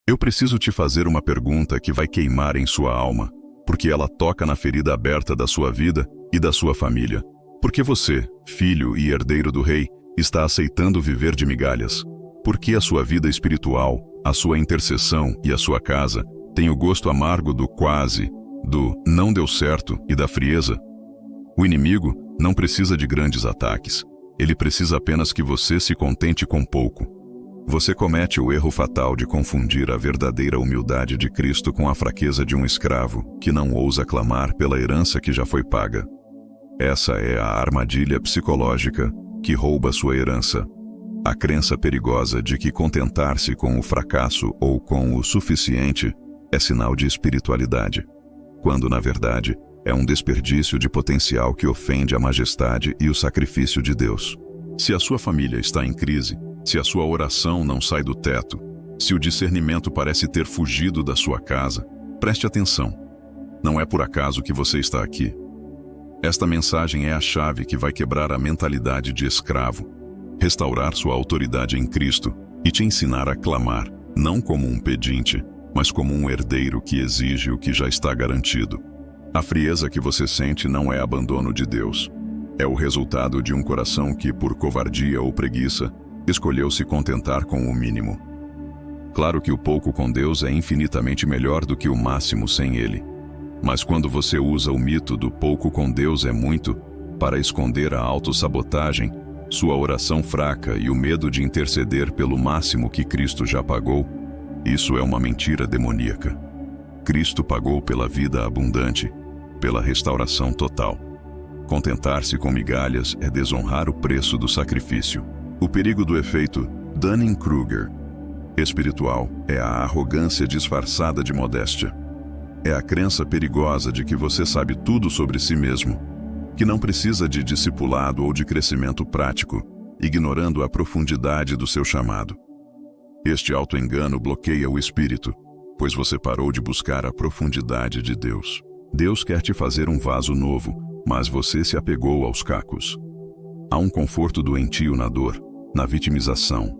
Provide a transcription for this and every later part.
Eu preciso te fazer uma pergunta que vai queimar em sua alma, porque ela toca na ferida aberta da sua vida e da sua família. Porque você, filho e herdeiro do rei, está aceitando viver de migalhas? Porque a sua vida espiritual, a sua intercessão e a sua casa têm o gosto amargo do quase, do não deu certo e da frieza? O inimigo não precisa de grandes ataques. Ele precisa apenas que você se contente com pouco. Você comete o erro fatal de confundir a verdadeira humildade de Cristo com a fraqueza de um escravo que não ousa clamar pela herança que já foi paga. Essa é a armadilha psicológica que rouba sua herança. A crença perigosa de que contentar-se com o fracasso ou com o suficiente é sinal de espiritualidade, quando, na verdade, é um desperdício de potencial que ofende a majestade e o sacrifício de Deus. Se a sua família está em crise, se a sua oração não sai do teto, se o discernimento parece ter fugido da sua casa, preste atenção. Não é por acaso que você está aqui. Esta mensagem é a chave que vai quebrar a mentalidade de escravo, restaurar sua autoridade em Cristo e te ensinar a clamar, não como um pedinte, mas como um herdeiro que exige o que já está garantido. A frieza que você sente não é abandono de Deus. É o resultado de um coração que, por covardia ou preguiça, escolheu se contentar com o mínimo. Claro que o pouco com Deus é infinitamente melhor do que o máximo sem Ele. Mas quando você usa o mito do pouco com Deus é muito para esconder a autossabotagem, sua oração fraca e o medo de interceder pelo máximo que Cristo já pagou, isso é uma mentira demoníaca. Cristo pagou pela vida abundante, pela restauração total. Contentar-se com migalhas é desonrar o preço do sacrifício. O perigo do efeito Dunning-Kruger espiritual é a arrogância disfarçada de modéstia. É a crença perigosa de que você sabe tudo sobre si mesmo, que não precisa de discipulado ou de crescimento prático, ignorando a profundidade do seu chamado. Este auto-engano bloqueia o espírito, pois você parou de buscar a profundidade de Deus. Deus quer te fazer um vaso novo, mas você se apegou aos cacos. Há um conforto doentio na dor, na vitimização.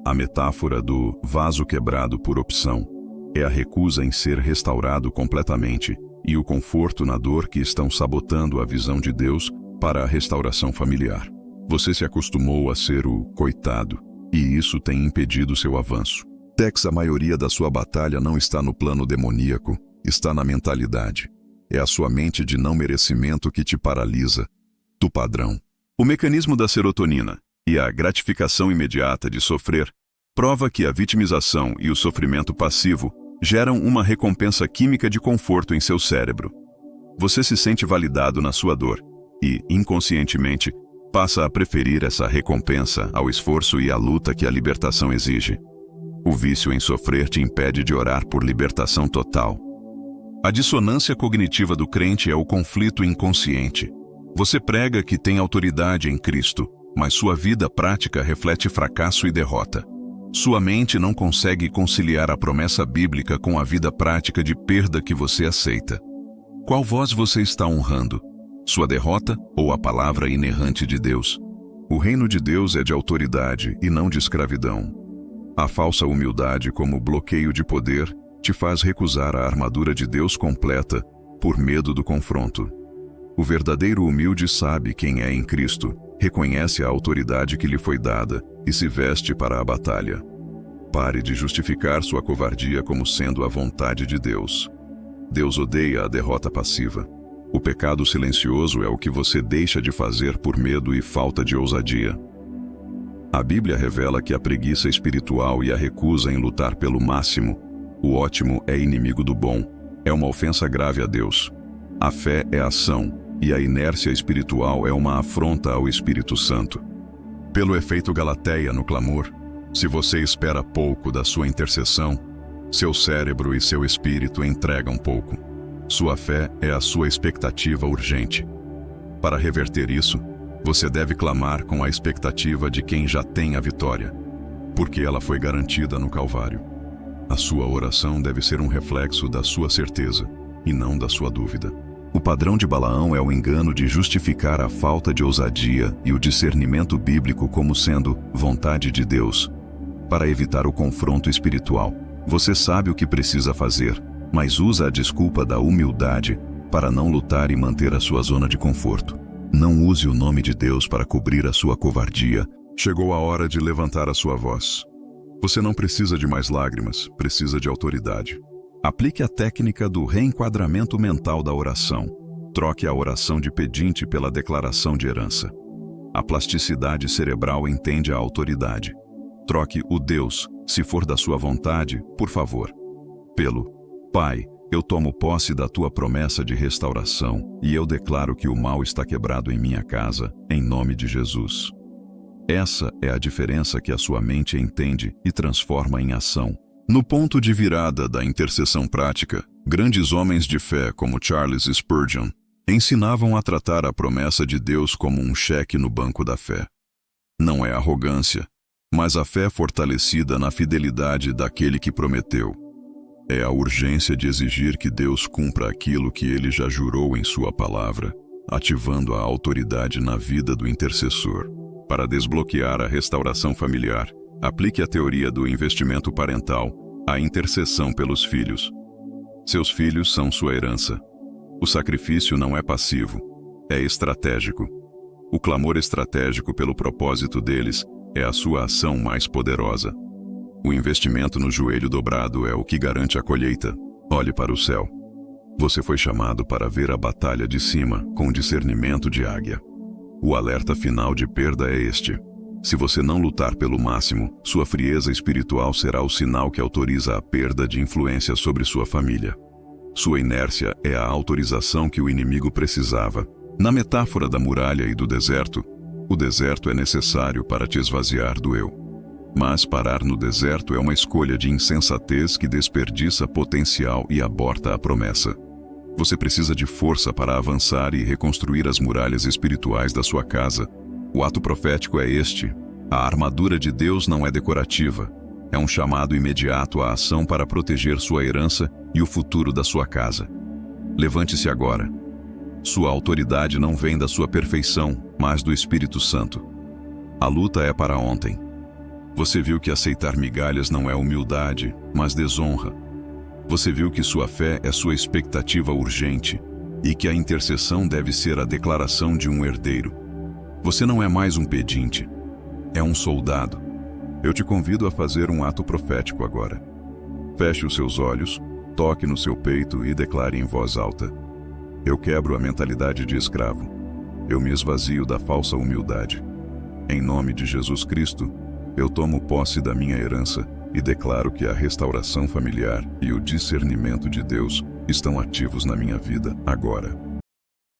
A metáfora do vaso quebrado por opção é a recusa em ser restaurado completamente e o conforto na dor que estão sabotando a visão de Deus para a restauração familiar. Você se acostumou a ser o coitado, e isso tem impedido seu avanço. A maioria da sua batalha não está no plano demoníaco, está na mentalidade. É a sua mente de não merecimento que te paralisa, do padrão. O mecanismo da serotonina e a gratificação imediata de sofrer prova que a vitimização e o sofrimento passivo geram uma recompensa química de conforto em seu cérebro. Você se sente validado na sua dor e, inconscientemente, passa a preferir essa recompensa ao esforço e à luta que a libertação exige. O vício em sofrer te impede de orar por libertação total. A dissonância cognitiva do crente é o conflito inconsciente. Você prega que tem autoridade em Cristo, mas sua vida prática reflete fracasso e derrota. Sua mente não consegue conciliar a promessa bíblica com a vida prática de perda que você aceita. Qual voz você está honrando? Sua derrota ou a palavra inerrante de Deus? O reino de Deus é de autoridade e não de escravidão. A falsa humildade como bloqueio de poder te faz recusar a armadura de Deus completa por medo do confronto. O verdadeiro humilde sabe quem é em Cristo, reconhece a autoridade que lhe foi dada e se veste para a batalha. Pare de justificar sua covardia como sendo a vontade de Deus. Deus odeia a derrota passiva. O pecado silencioso é o que você deixa de fazer por medo e falta de ousadia. A Bíblia revela que a preguiça espiritual e a recusa em lutar pelo máximo, o ótimo é inimigo do bom, é uma ofensa grave a Deus. A fé é ação e a inércia espiritual é uma afronta ao Espírito Santo. Pelo efeito Galateia no clamor, se você espera pouco da sua intercessão, seu cérebro e seu espírito entregam pouco. Sua fé é a sua expectativa urgente. Para reverter isso, você deve clamar com a expectativa de quem já tem a vitória, porque ela foi garantida no Calvário. A sua oração deve ser um reflexo da sua certeza, e não da sua dúvida. O padrão de Balaão é o engano de justificar a falta de ousadia e o discernimento bíblico como sendo vontade de Deus, para evitar o confronto espiritual. Você sabe o que precisa fazer, mas usa a desculpa da humildade para não lutar e manter a sua zona de conforto. Não use o nome de Deus para cobrir a sua covardia. Chegou a hora de levantar a sua voz. Você não precisa de mais lágrimas, precisa de autoridade. Aplique a técnica do reenquadramento mental da oração. Troque a oração de pedinte pela declaração de herança. A plasticidade cerebral entende a autoridade. Troque o Deus, se for da sua vontade, por favor, pelo Pai, eu tomo posse da tua promessa de restauração e eu declaro que o mal está quebrado em minha casa, em nome de Jesus. Essa é a diferença que a sua mente entende e transforma em ação. No ponto de virada da intercessão prática, grandes homens de fé como Charles Spurgeon ensinavam a tratar a promessa de Deus como um cheque no banco da fé. Não é arrogância, mas a fé fortalecida na fidelidade daquele que prometeu. É a urgência de exigir que Deus cumpra aquilo que ele já jurou em sua palavra, ativando a autoridade na vida do intercessor. Para desbloquear a restauração familiar, aplique a teoria do investimento parental à intercessão pelos filhos. Seus filhos são sua herança. O sacrifício não é passivo, é estratégico. O clamor estratégico pelo propósito deles é a sua ação mais poderosa. O investimento no joelho dobrado é o que garante a colheita. Olhe para o céu. Você foi chamado para ver a batalha de cima com discernimento de águia. O alerta final de perda é este. Se você não lutar pelo máximo, sua frieza espiritual será o sinal que autoriza a perda de influência sobre sua família. Sua inércia é a autorização que o inimigo precisava. Na metáfora da muralha e do deserto, o deserto é necessário para te esvaziar do eu. Mas parar no deserto é uma escolha de insensatez que desperdiça potencial e aborta a promessa. Você precisa de força para avançar e reconstruir as muralhas espirituais da sua casa. O ato profético é este. A armadura de Deus não é decorativa. É um chamado imediato à ação para proteger sua herança e o futuro da sua casa. Levante-se agora. Sua autoridade não vem da sua perfeição, mas do Espírito Santo. A luta é para ontem. Você viu que aceitar migalhas não é humildade, mas desonra. Você viu que sua fé é sua expectativa urgente e que a intercessão deve ser a declaração de um herdeiro. Você não é mais um pedinte, é um soldado. Eu te convido a fazer um ato profético agora. Feche os seus olhos, toque no seu peito e declare em voz alta: eu quebro a mentalidade de escravo. Eu me esvazio da falsa humildade. Em nome de Jesus Cristo, eu tomo posse da minha herança e declaro que a restauração familiar e o discernimento de Deus estão ativos na minha vida agora.